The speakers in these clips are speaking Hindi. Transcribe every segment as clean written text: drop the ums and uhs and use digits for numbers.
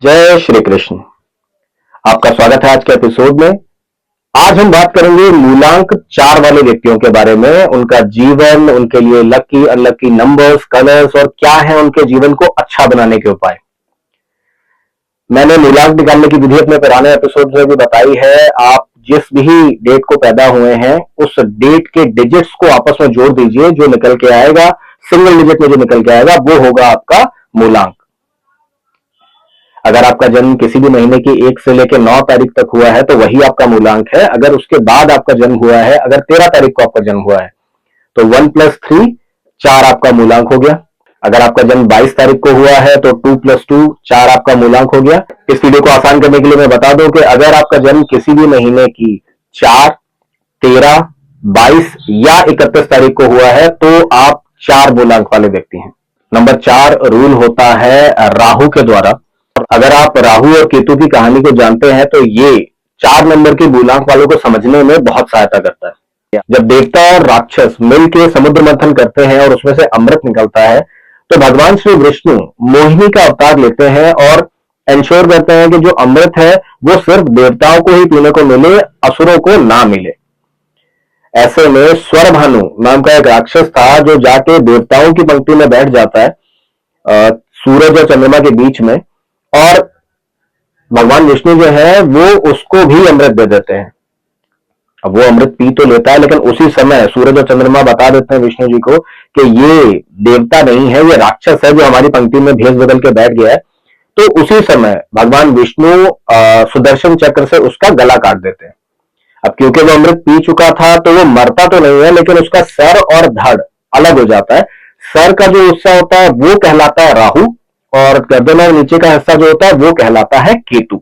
जय श्री कृष्ण। आपका स्वागत है आज के एपिसोड में। आज हम बात करेंगे मूलांक 4 वाले व्यक्तियों के बारे में, उनका जीवन, उनके लिए लकी अनलकी नंबर्स, कलर्स और क्या है उनके जीवन को अच्छा बनाने के उपाय। मैंने मूलांक निकालने की विधि अपने पुराने एपिसोड में भी बताई है। आप जिस भी डेट को पैदा हुए हैं उस डेट के डिजिट्स को आपस में जोड़ दीजिए, जो निकल के आएगा, सिंगल डिजिट में जो निकल के आएगा वो होगा आपका मूलांक। अगर आपका जन्म किसी भी महीने की 1 से लेकर 9 तारीख तक हुआ है तो वही आपका मूलांक है। अगर उसके बाद आपका जन्म हुआ है, अगर 13 तारीख को आपका जन्म हुआ है तो 1 + 3 4 आपका मूलांक हो गया। अगर आपका जन्म 22 तारीख को हुआ है तो 2 + 2 4 आपका मूलांक हो गया। इस वीडियो को आसान करने के लिए मैं बता दूं कि अगर आपका जन्म किसी भी महीने की 4, 13, 22 या 31 तारीख को हुआ है तो आप 4 मूलांक वाले व्यक्ति हैं। नंबर 4 रूल होता है राहु के द्वारा। अगर आप राहु और केतु की कहानी को जानते हैं तो ये 4 नंबर के मूलांक वालों को समझने में बहुत सहायता करता है। जब देवता और राक्षस मिलकर समुद्र मंथन करते हैं और उसमें से अमृत निकलता है तो भगवान श्री विष्णु मोहिनी का अवतार लेते हैं और इंश्योर करते हैं कि जो अमृत है वो सिर्फ देवताओं को ही पीने को मिले, असुरों को ना मिले। ऐसे में स्वरभानु नाम का एक राक्षस था जो जाके देवताओं की पंक्ति में बैठ जाता है सूरज और चंद्रमा के बीच में, और भगवान विष्णु जो है वो उसको भी अमृत दे देते हैं। अब वो अमृत पी तो लेता है लेकिन उसी समय सूरज और चंद्रमा बता देते हैं विष्णु जी को कि ये देवता नहीं है, ये राक्षस है जो हमारी पंक्ति में भेष बदल के बैठ गया है। तो उसी समय भगवान विष्णु सुदर्शन चक्र से उसका गला काट देते हैं। अब क्योंकि वो अमृत पी चुका था तो वो मरता तो नहीं है लेकिन उसका सर और धड़ अलग हो जाता है। सर का जो हिस्सा होता है वो कहलाता है राहु और गर्दन और नीचे का हिस्सा जो होता है वो कहलाता है केतु।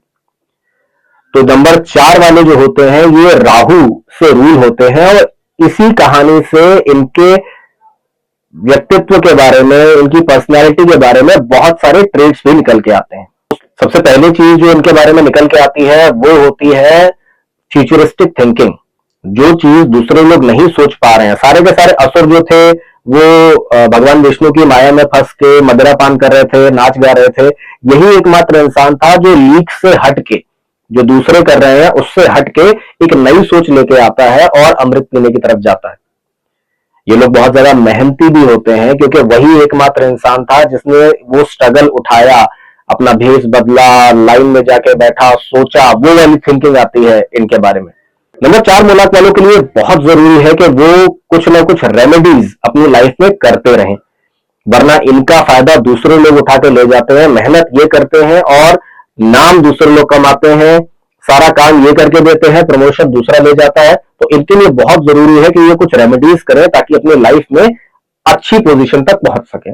तो नंबर 4 वाले जो होते हैं ये राहु से रूल होते हैं और इसी कहानी से इनके व्यक्तित्व के बारे में, इनकी पर्सनैलिटी के बारे में बहुत सारे ट्रेड्स भी निकल के आते हैं। सबसे पहली चीज जो इनके बारे में निकल के आती है वो होती है फ्यूचरिस्टिक थिंकिंग। जो चीज दूसरे लोग नहीं सोच पा रहे हैं, सारे के सारे असुर जो थे वो भगवान विष्णु की माया में फंस के मदिरा पान कर रहे थे, नाच गा रहे थे। यही एकमात्र इंसान था जो लीक से हटके, जो दूसरे कर रहे हैं उससे हटके एक नई सोच लेके आता है और अमृत पीने की तरफ जाता है। ये लोग बहुत ज्यादा मेहनती भी होते हैं क्योंकि वही एकमात्र इंसान था जिसने वो स्ट्रगल उठाया, अपना भेष बदला, लाइन में जाके बैठा, सोचा, वो वाली थिंकिंग आती है इनके बारे में। नंबर 4 मूलांक वालों के लिए बहुत जरूरी है कि वो कुछ ना कुछ रेमेडीज अपनी लाइफ में करते रहें, वरना इनका फायदा दूसरे लोग उठा के ले जाते हैं। मेहनत ये करते हैं और नाम दूसरे लोग कमाते हैं, सारा काम ये करके देते हैं, प्रमोशन दूसरा ले जाता है। तो इनके लिए बहुत जरूरी है कि ये कुछ रेमेडीज करें ताकि अपनी लाइफ में अच्छी पोजीशन तक पहुंच सके।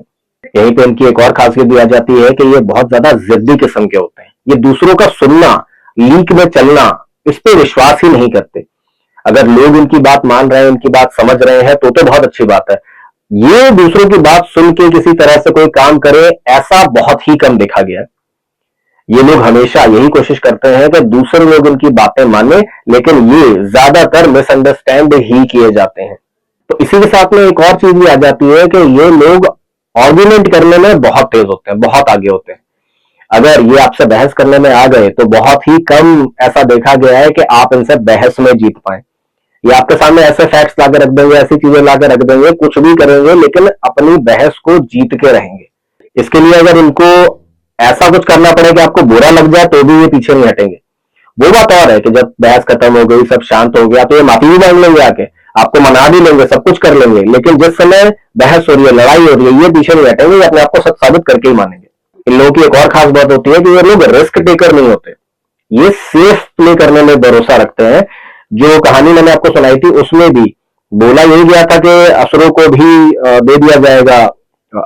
यहीं पे इनकी एक और खासियत भी आ जाती है कि ये बहुत ज्यादा जिद्दी किस्म के होते हैं। ये दूसरों का सुनना, लीक में चलना, इस पे विश्वास ही नहीं करते। अगर लोग इनकी बात मान रहे हैं, इनकी बात समझ रहे हैं तो बहुत अच्छी बात है। ये दूसरों की बात सुन के किसी तरह से कोई काम करे, ऐसा बहुत ही कम देखा गया है। ये लोग हमेशा यही कोशिश करते हैं कि दूसरे लोग इनकी बातें माने, लेकिन ये ज्यादातर मिसअंडरस्टैंड ही किए जाते हैं। तो इसी के साथ में एक और चीज भी आ जाती है कि ये लोग आर्गुमेंट करने में बहुत तेज होते हैं, बहुत आगे होते हैं। अगर ये आपसे बहस करने में आ गए तो बहुत ही कम ऐसा देखा गया है कि आप इनसे बहस में जीत पाए। ये आपके सामने ऐसे फैक्ट्स लाकर रख देंगे, ऐसी चीजें लाकर रख देंगे, कुछ भी करेंगे लेकिन अपनी बहस को जीत के रहेंगे। इसके लिए अगर इनको ऐसा कुछ करना पड़े कि आपको बुरा लग जाए तो भी ये पीछे नहीं हटेंगे। वो बात और है कि जब बहस खत्म हो गई, सब शांत हो गया तो ये माफी भी मांग लेंगे, आके आपको मना भी लेंगे, सब कुछ कर लेंगे। लेकिन जिस समय बहस हो रही है, लड़ाई हो रही है, ये पीछे नहीं हटेंगे, ये अपने आप को सच साबित करके ही मानेंगे। इन लोगों की एक और खास बात होती है कि ये लोग रिस्क टेकर नहीं होते, ये सेफ प्ले करने में भरोसा रखते हैं। जो कहानी मैंने आपको सुनाई थी उसमें भी बोला यही गया था कि असुरों को भी दे दिया जाएगा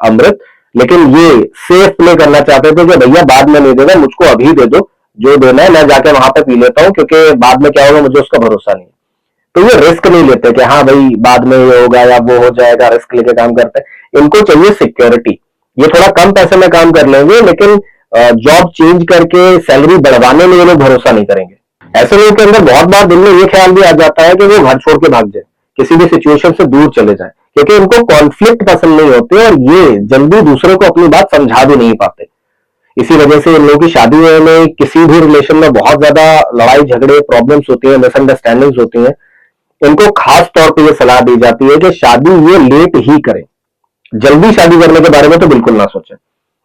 अमृत, लेकिन ये सेफ प्ले करना चाहते थे कि भैया बाद में नहीं देगा, मुझको अभी दे दो, जो देना है मैं जाके वहां पे पी लेता हूँ क्योंकि बाद में क्या होगा मुझे उसका भरोसा नहीं। तो ये रिस्क नहीं लेते कि हाँ भाई बाद में ये होगा या वो हो जाएगा, रिस्क लेके काम करते हैं। इनको चाहिए सिक्योरिटी। ये थोड़ा कम पैसे में काम कर लेंगे लेकिन जॉब चेंज करके सैलरी बढ़वाने में ये लोग भरोसा नहीं करेंगे। ऐसे लोगों के अंदर बहुत बार दिल में ये ख्याल भी आ जाता है कि वो घर छोड़ के भाग जाए, किसी भी सिचुएशन से दूर चले जाए, क्योंकि इनको कॉन्फ्लिक्ट पसंद नहीं होते और ये जल्दी दूसरों को अपनी बात समझा भी नहीं पाते। इसी वजह से इन लोगों की शादी में किसी भी रिलेशन में बहुत ज्यादा लड़ाई झगड़े प्रॉब्लम्स होती है, मिसअंडरस्टैंडिंग्स होती हैं। इनको खास तौर पे ये सलाह दी जाती है कि शादी ये लेट ही करें, जल्दी शादी करने के बारे में तो बिल्कुल ना सोचें।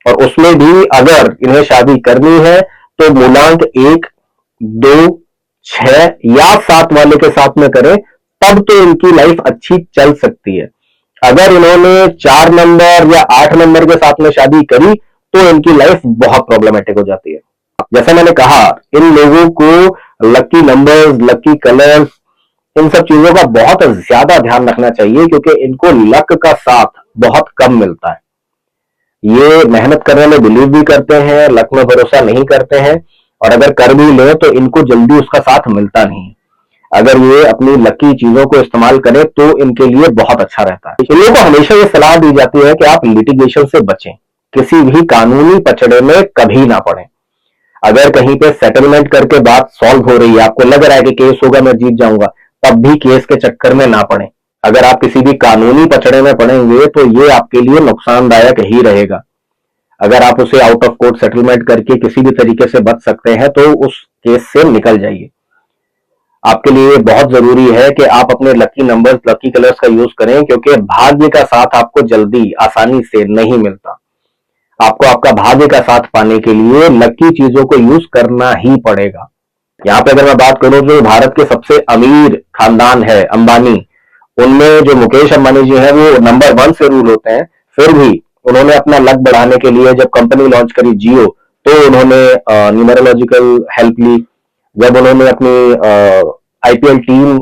और उसमें भी अगर इन्हें शादी करनी है तो मूलांक 1, 2, 6 या 7 वाले के साथ में करें, तब तो इनकी लाइफ अच्छी चल सकती है। अगर इन्होंने 4 नंबर या 8 नंबर के साथ में शादी करी तो इनकी लाइफ बहुत प्रॉब्लमेटिक हो जाती है। जैसा मैंने कहा, इन लोगों को लकी नंबर्स, लकी कलर्स, इन सब चीजों का बहुत ज्यादा ध्यान रखना चाहिए, क्योंकि इनको लक का साथ बहुत कम मिलता है। ये मेहनत करने में बिलीव भी करते हैं, लक में भरोसा नहीं करते हैं, और अगर कर भी ले तो इनको जल्दी उसका साथ मिलता नहीं। अगर ये अपनी लकी चीजों को इस्तेमाल करें तो इनके लिए बहुत अच्छा रहता है। इन लोगों को हमेशा ये सलाह दी जाती है कि आप लिटिगेशन से बचें, किसी भी कानूनी पचड़े में कभी ना पड़ें। अगर कहीं पे सेटलमेंट करके बात सॉल्व हो रही है, आपको लग रहा है कि केस होगा मैं जीत जाऊंगा, तब भी केस के चक्कर में ना पड़ें। अगर आप किसी भी कानूनी पचड़े में पड़ेंगे तो ये आपके लिए नुकसानदायक ही रहेगा। अगर आप उसे आउट ऑफ कोर्ट सेटलमेंट करके किसी भी तरीके से बच सकते हैं तो उस केस से निकल जाइए। आपके लिए बहुत जरूरी है कि आप अपने लकी नंबर्स, लकी कलर्स का यूज करें, क्योंकि भाग्य का साथ आपको जल्दी आसानी से नहीं मिलता। आपको आपका भाग्य का साथ पाने के लिए लकी चीजों को यूज करना ही पड़ेगा। यहाँ पे अगर मैं बात करूं, जो भारत के सबसे अमीर खानदान है अंबानी, उनमें जो मुकेश अंबानी जी हैं वो नंबर 1 से रूल होते हैं। फिर भी उन्होंने अपना लक बढ़ाने के लिए जब कंपनी लॉन्च करी जियो, तो उन्होंने न्यूमरोलॉजिकल हेल्प ली। जब उन्होंने अपनी आईपीएल टीम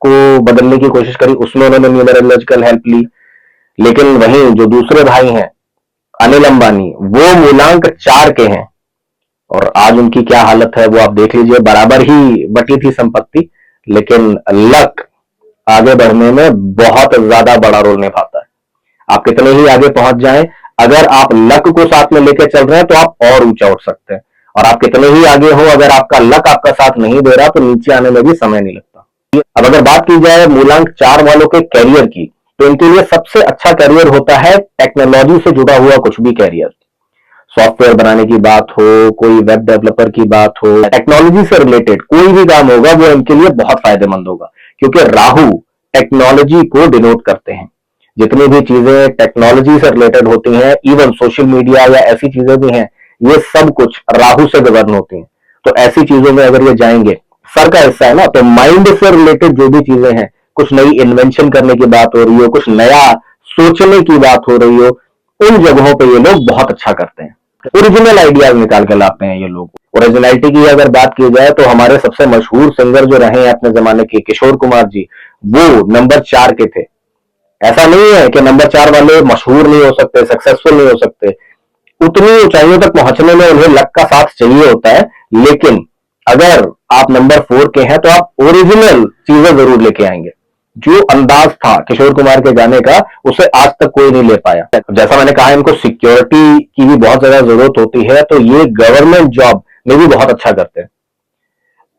को बदलने की कोशिश करी, उसमें उन्होंने न्यूमरोलॉजिकल हेल्प ली। लेकिन वहीं जो दूसरे भाई हैं अनिल अंबानी, वो मूलांक 4 के हैं, और आज उनकी क्या हालत है वो आप देख लीजिए। बराबर ही बटी थी संपत्ति, लेकिन लक आगे बढ़ने में बहुत ज्यादा बड़ा रोल निभाता है। आप कितने ही आगे पहुंच जाएं, अगर आप लक को साथ में लेकर चल रहे हैं तो आप और ऊंचा उठ सकते हैं। और आप कितने ही आगे हो, अगर आपका लक आपका साथ नहीं दे रहा तो नीचे आने में भी समय नहीं लगता। अब अगर बात की जाए मूलांक 4 वालों के कैरियर की, तो इनके लिए सबसे अच्छा कैरियर होता है टेक्नोलॉजी से जुड़ा हुआ कुछ भी कैरियर। सॉफ्टवेयर बनाने की बात हो, कोई वेब डेवलपर की बात हो, टेक्नोलॉजी से रिलेटेड कोई भी काम होगा वो इनके लिए बहुत फायदेमंद होगा, क्योंकि राहु टेक्नोलॉजी को डिनोट करते हैं। जितनी भी चीजें टेक्नोलॉजी से रिलेटेड होती हैं, इवन सोशल मीडिया या ऐसी चीजें भी हैं, ये सब कुछ राहु से गवर्न होती हैं। तो ऐसी चीजों में अगर ये जाएंगे, सर का हिस्सा है ना, तो माइंड से रिलेटेड जो भी चीजें हैं, कुछ नई इन्वेंशन करने की बात हो रही हो, कुछ नया सोचने की बात हो रही हो, उन जगहों पे ये लोग बहुत अच्छा करते हैं। ओरिजिनल आइडियाज निकाल के लाते हैं ये लोग। ओरिजिनलिटी की अगर बात की जाए तो हमारे सबसे मशहूर सिंगर जो रहे हैं अपने जमाने के, किशोर कुमार जी, वो नंबर 4 के थे। ऐसा नहीं है कि नंबर 4 वाले मशहूर नहीं हो सकते, सक्सेसफुल नहीं हो सकते। उतनी ऊंचाइयों तक पहुंचने में उन्हें लक का साथ चाहिए होता है, लेकिन अगर आप नंबर 4 के हैं तो आप ओरिजिनल चीजें जरूर लेके आएंगे। जो अंदाज था किशोर कुमार के गाने का, उसे आज तक कोई नहीं ले पाया। जैसा मैंने कहा, इनको सिक्योरिटी की भी बहुत ज्यादा जरूरत होती है, तो ये गवर्नमेंट जॉब में भी बहुत अच्छा करते हैं।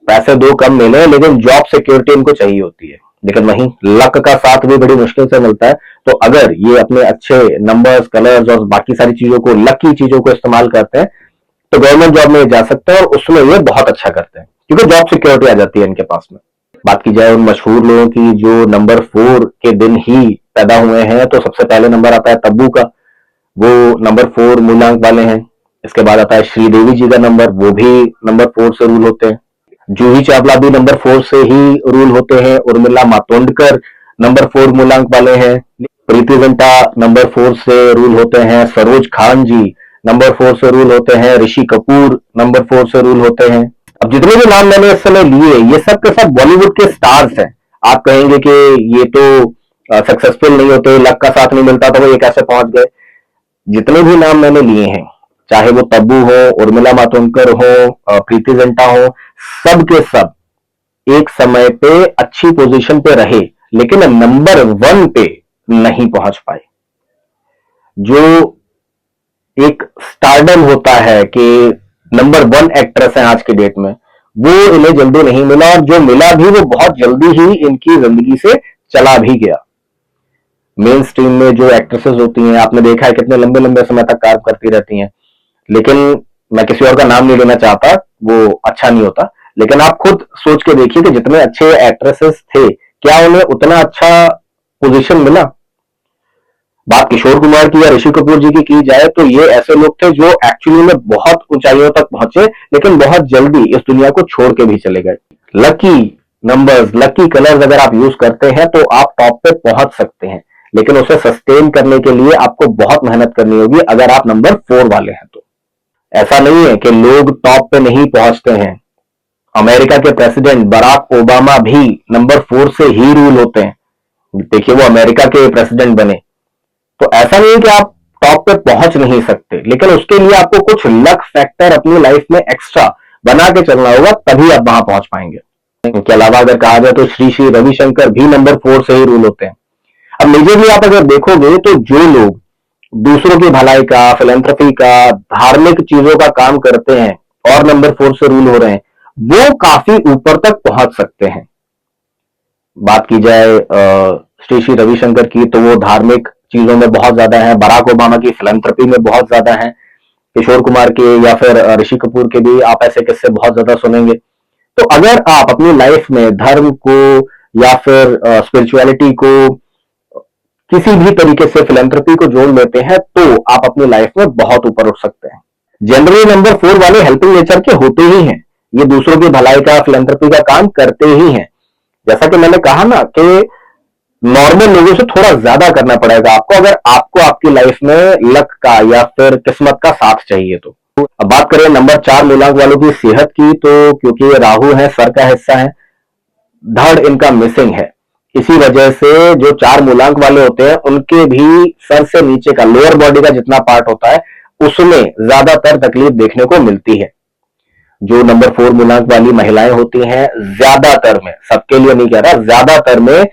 पैसे दो कम मिले, लेकिन जॉब सिक्योरिटी इनको चाहिए होती है। लेकिन वहीं लक का साथ भी बड़ी मुश्किल से मिलता है। तो अगर ये अपने अच्छे नंबर्स, कलर्स और बाकी सारी चीजों को, लकी चीजों को इस्तेमाल करते हैं, तो गवर्नमेंट जॉब में जा सकते हैं, और उसमें ये बहुत अच्छा करते हैं, क्योंकि जॉब सिक्योरिटी आ जाती है इनके पास में। बात की जाए उन मशहूर लोगों की जो नंबर 4 के दिन ही पैदा हुए हैं, तो सबसे पहले नंबर आता है तब्बू का, वो नंबर 4 मूलांक वाले हैं। इसके बाद आता है श्रीदेवी जी का नंबर, वो भी नंबर 4 से रूल होते हैं। जूही चावला भी नंबर 4 से ही रूल होते हैं। उर्मिला मातोंडकर नंबर 4 मूलांक वाले हैं। प्रीति जिंटा नंबर 4 से रूल होते हैं। सरोज खान जी नंबर 4 से रूल होते हैं। ऋषि कपूर नंबर 4 से रूल होते हैं। अब जितने भी नाम मैंने इस समय लिए, ये सब के सब बॉलीवुड के स्टार्स हैं। आप कहेंगे कि ये तो सक्सेसफुल नहीं होते, लक का साथ नहीं मिलता, तो वो ये कैसे पहुंच गए। जितने भी नाम मैंने लिए हैं, चाहे वो तब्बू हो, उर्मिला मातोंडकर हो, प्रीति जिंटा हो, सब के सब एक समय पे अच्छी पोजीशन पे रहे, लेकिन नंबर 1 पे नहीं पहुंच पाए। जो एक स्टारडम होता है कि नंबर 1 एक्ट्रेस है आज की डेट में, वो इन्हें जल्दी नहीं मिला, और जो मिला भी वो बहुत जल्दी ही इनकी जिंदगी से चला भी गया। मेन स्ट्रीम में जो एक्ट्रेसेस होती हैं, आपने देखा है कितने लंबे लंबे समय तक कार्य करती रहती हैं, लेकिन मैं किसी और का नाम नहीं लेना चाहता, वो अच्छा नहीं होता, लेकिन आप खुद सोच के देखिए कि जितने अच्छे एक्ट्रेसेस थे, क्या उन्हें उतना अच्छा पोजीशन मिला? बात किशोर कुमार की या ऋषि कपूर जी की जाए तो ये ऐसे लोग थे जो एक्चुअली में बहुत ऊंचाइयों तक पहुंचे, लेकिन बहुत जल्दी इस दुनिया को छोड़ के भी चले गए। लकी नंबर्स, लकी कलर्स अगर आप यूज करते हैं तो आप टॉप पे पहुंच सकते हैं, लेकिन उसे सस्टेन करने के लिए आपको बहुत मेहनत करनी होगी अगर आप नंबर 4 वाले हैं तो। ऐसा नहीं है कि लोग टॉप पे नहीं पहुंचते हैं। अमेरिका के प्रेसिडेंट बराक ओबामा भी नंबर 4 से ही रूल होते हैं। देखिए वो अमेरिका के प्रेसिडेंट बने, तो ऐसा नहीं है कि आप टॉप पे पहुंच नहीं सकते, लेकिन उसके लिए आपको कुछ लक फैक्टर अपनी लाइफ में एक्स्ट्रा बना के चलना होगा, तभी आप वहां पहुंच पाएंगे। इनके अलावा अगर कहा जाए तो श्री श्री रविशंकर भी नंबर 4 से ही रूल होते हैं। अब मेजरली आप अगर देखोगे तो जो लोग दूसरों की भलाई का, फिलैंथ्रोपी का, धार्मिक चीजों का काम करते हैं और नंबर 4 से रूल हो रहे हैं, वो काफी ऊपर तक पहुंच सकते हैं। बात की जाए श्री श्री रविशंकर की, तो वो धार्मिक चीजों में बहुत ज्यादा है, बराक ओबामा की फिलैंथ्रोपी में बहुत ज्यादा है, किशोर कुमार के या फिर ऋषि कपूर के भी आप ऐसे किस्से बहुत ज्यादा सुनेंगे। तो अगर आप अपनी लाइफ में धर्म को या फिर स्पिरिचुअलिटी को, किसी भी तरीके से फिलैंथ्रोपी को जोड़ लेते हैं, तो आप अपनी लाइफ में बहुत ऊपर उठ सकते हैं। जनरली नंबर 4 वाले हेल्पिंग नेचर के होते ही हैं, ये दूसरों की भलाई का, फिलैंथ्रोपी का काम करते ही हैं। जैसा कि मैंने कहा ना कि नॉर्मल लोगों से थोड़ा ज्यादा करना पड़ेगा आपको, अगर आपको आपकी लाइफ में लक का या फिर किस्मत का साथ चाहिए तो। अब बात करें नंबर 4 मूलांक वालों की सेहत की, तो क्योंकि ये राहु है, सर का हिस्सा है, धड़ इनका मिसिंग है, इसी वजह से जो 4 मूलांक वाले होते हैं उनके भी सर से नीचे का, लोअर बॉडी का जितना पार्ट होता है उसमें ज्यादातर तकलीफ देखने को मिलती है। जो नंबर 4 मूलांक वाली महिलाएं होती हैं, ज्यादातर में, सबके लिए नहीं कह रहा, ज्यादातर में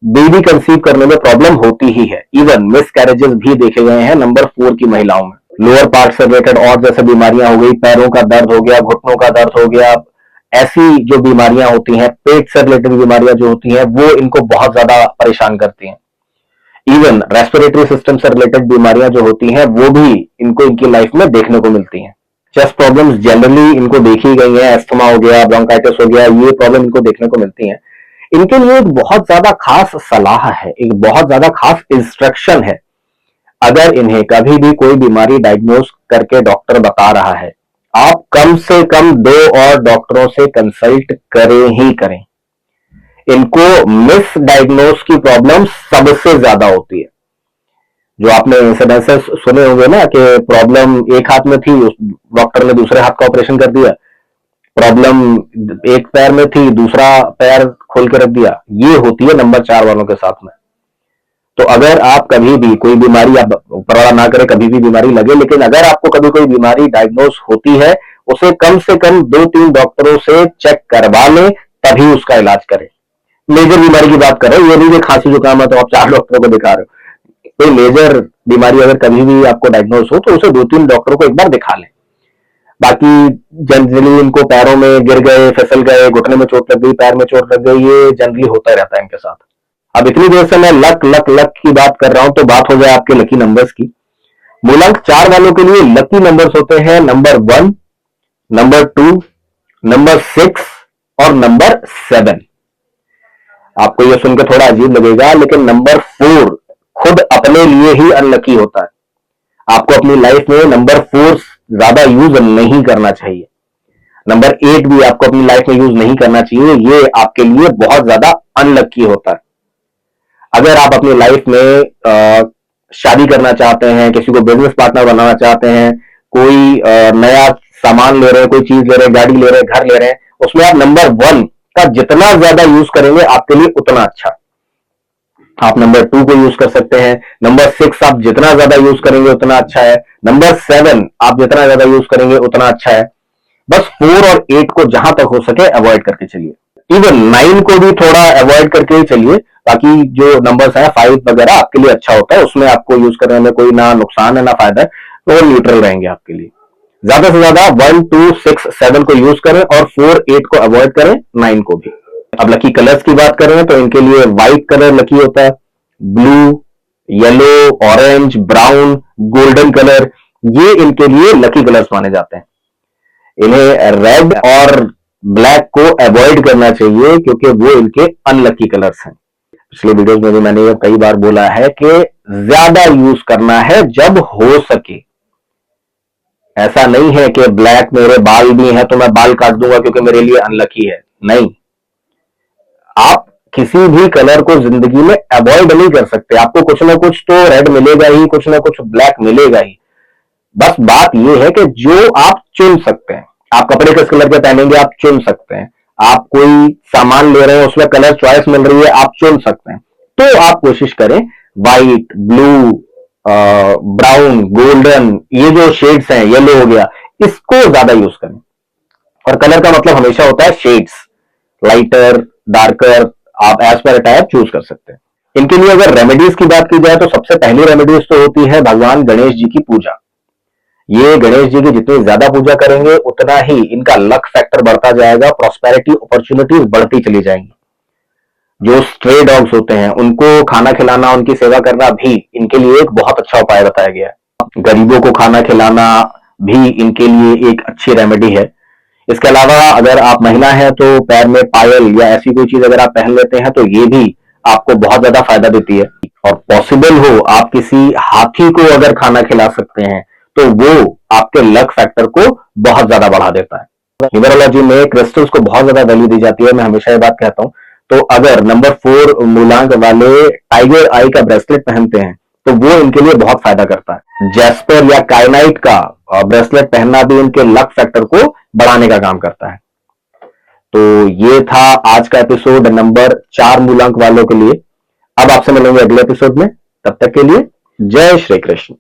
बेबी कंसीव करने में प्रॉब्लम होती ही है। इवन मिस कैरेजेस भी देखे गए हैं नंबर 4 की महिलाओं में। लोअर पार्ट से रिलेटेड और जैसे बीमारियां हो गई, पैरों का दर्द हो गया, घुटनों का दर्द हो गया, ऐसी जो बीमारियां होती हैं, पेट से रिलेटेड बीमारियां जो होती हैं, वो इनको बहुत ज्यादा परेशान करती हैं। इवन रेस्पिरेटरी सिस्टम से रिलेटेड बीमारियां जो होती हैं, वो भी इनको इनकी लाइफ में देखने को मिलती हैं। चेस्ट प्रॉब्लम्स जनरली इनको देखी गई हैं, एस्थमा हो गया, ब्रोंकाइटिस हो गया, ये प्रॉब्लम इनको देखने को मिलती हैं। इनके लिए एक बहुत ज्यादा खास सलाह है, एक बहुत ज्यादा खास इंस्ट्रक्शन है। अगर इन्हें कभी भी कोई बीमारी डायग्नोज करके डॉक्टर बता रहा है, आप कम से कम 2 और डॉक्टरों से कंसल्ट करें ही करें। इनको मिस डायग्नोज की प्रॉब्लम सबसे ज्यादा होती है। जो आपने इंसिडेंसेस सुने होंगे ना कि प्रॉब्लम एक हाथ में थी, डॉक्टर ने दूसरे हाथ का ऑपरेशन कर दिया, प्रॉब्लम एक पैर में थी, दूसरा पैर खोल के रख दिया, ये होती है नंबर 4 वालों के साथ में। तो अगर आप कभी भी कोई बीमारी, आप परवाह ना करें कभी भी बीमारी लगे, लेकिन अगर आपको कभी कोई बीमारी डायग्नोज होती है, उसे कम से कम 2-3 डॉक्टरों से चेक करवा लें, तभी उसका इलाज करें। मेजर बीमारी की बात कर रहे हो, ये नहीं कि खांसी जुकाम है तो आप 4 डॉक्टरों को दिखा रहे हो। कोई मेजर बीमारी अगर कभी भी आपको डायग्नोज हो तो उसे 2-3 डॉक्टरों को एक बार दिखा लें। बाकी जनरली इनको पैरों में गिर गए, फिसल गए, घुटने में चोट लग गई, पैर में चोट लग गई, ये जनरली होता रहता है इनके साथ। अब इतनी देर से मैं लक लक लक की बात कर रहा हूं, तो बात हो जाए आपके लकी नंबर्स की। मूलांक 4 वालों के लिए लकी नंबर्स होते हैं नंबर 1, नंबर 2, नंबर 6 और नंबर 7। आपको यह सुनकर थोड़ा अजीब लगेगा, लेकिन नंबर 4 खुद अपने लिए ही अनलकी होता है। आपको अपनी लाइफ में नंबर 4 ज्यादा यूज नहीं करना चाहिए। नंबर 8 भी आपको अपनी लाइफ में यूज नहीं करना चाहिए, ये आपके लिए बहुत ज्यादा अनलकी होता है। अगर आप अपनी लाइफ में शादी करना चाहते हैं, किसी को बिजनेस पार्टनर बनाना चाहते हैं, कोई नया सामान ले रहे हैं, कोई चीज ले रहे हैं, गाड़ी ले रहे हैं, घर ले रहे हैं, उसमें आप नंबर 1 का जितना ज्यादा यूज करेंगे आपके लिए उतना अच्छा। आप नंबर 2 को यूज कर सकते हैं, नंबर 6 आप जितना ज्यादा यूज करेंगे उतना अच्छा है, नंबर 7 आप जितना ज्यादा यूज करेंगे उतना अच्छा है। बस 4 और 8 को जहां तक हो सके अवॉइड करके चलिए। इवन 9 को भी थोड़ा अवॉइड करके ही चलिए। बाकी जो नंबर्स हैं 5 वगैरह आपके लिए अच्छा होता है, उसमें आपको यूज करने में कोई ना नुकसान है ना फायदा है, तो वो न्यूट्रल रहेंगे आपके लिए। ज्यादा से ज्यादा 1, 2, 6, 7 को यूज करें और 4, 8 को अवॉइड करें, 9 को भी। अब लकी कलर्स की बात करें तो इनके लिए व्हाइट कलर लकी होता है, blue, yellow, orange, brown, golden colour, ये इनके लिए लकी कलर्स माने जाते हैं। इन्हें रेड और ब्लैक को अवॉइड करना चाहिए क्योंकि वो इनके अनलकी कलर्स हैं। पिछले वीडियोस में भी मैंने ये कई बार बोला है कि ज्यादा यूज करना है जब हो सके। ऐसा नहीं है कि ब्लैक मेरे बाल भी हैं तो मैं बाल काट दूंगा क्योंकि मेरे लिए अनलकी है, नहीं। आप किसी भी कलर को जिंदगी में अवॉइड नहीं कर सकते। आपको कुछ ना कुछ तो रेड मिलेगा ही, कुछ ना कुछ ब्लैक मिलेगा ही। बस बात यह है कि जो आप चुन सकते हैं, आप कपड़े किस कलर के पहनेंगे आप चुन सकते हैं, आप कोई सामान ले रहे हैं उसमें कलर चॉइस मिल रही है आप चुन सकते हैं। तो आप कोशिश करें व्हाइट, ब्लू, ब्राउन, गोल्डन, ये जो शेड्स हैं, येलो हो गया, इसको ज्यादा यूज करें। और कलर का मतलब हमेशा होता है शेड्स, लाइटर, डार्कर, आप एज पर टाइप चूज कर सकते हैं। इनके लिए अगर रेमेडीज की बात की जाए तो सबसे पहली रेमेडीज तो होती है भगवान गणेश जी की पूजा। ये गणेश जी की जितनी ज्यादा पूजा करेंगे उतना ही इनका लक फैक्टर बढ़ता जाएगा, प्रॉस्पेरिटी अपॉर्चुनिटीज बढ़ती चली जाएंगी। जो स्ट्रे डॉग्स होते हैं उनको खाना खिलाना, उनकी सेवा करना भी इनके लिए एक बहुत अच्छा उपाय बताया गया है। गरीबों को खाना खिलाना भी इनके लिए एक अच्छी रेमेडी है। इसके अलावा अगर आप महिला हैं तो पैर में पायल या ऐसी कोई चीज अगर आप पहन लेते हैं तो ये भी आपको बहुत ज्यादा फायदा देती है। और पॉसिबल हो आप किसी हाथी को अगर खाना खिला सकते हैं तो वो आपके लक फैक्टर को बहुत ज्यादा बढ़ा देता है। न्यूमरोलॉजी में क्रिस्टल्स को बहुत ज्यादा वैल्यू दी जाती है, मैं हमेशा ये बात कहता हूं। तो अगर नंबर 4 मूलांक वाले टाइगर आई का ब्रेसलेट पहनते हैं तो वो इनके लिए बहुत फायदा करता है। जैस्पर या काइनाइट का ब्रेसलेट पहनना भी इनके लक फैक्टर को बढ़ाने का काम करता है। तो ये था आज का एपिसोड नंबर 4 मूलांक वालों के लिए। अब आपसे मिलेंगे अगले एपिसोड में, तब तक के लिए जय श्री कृष्ण।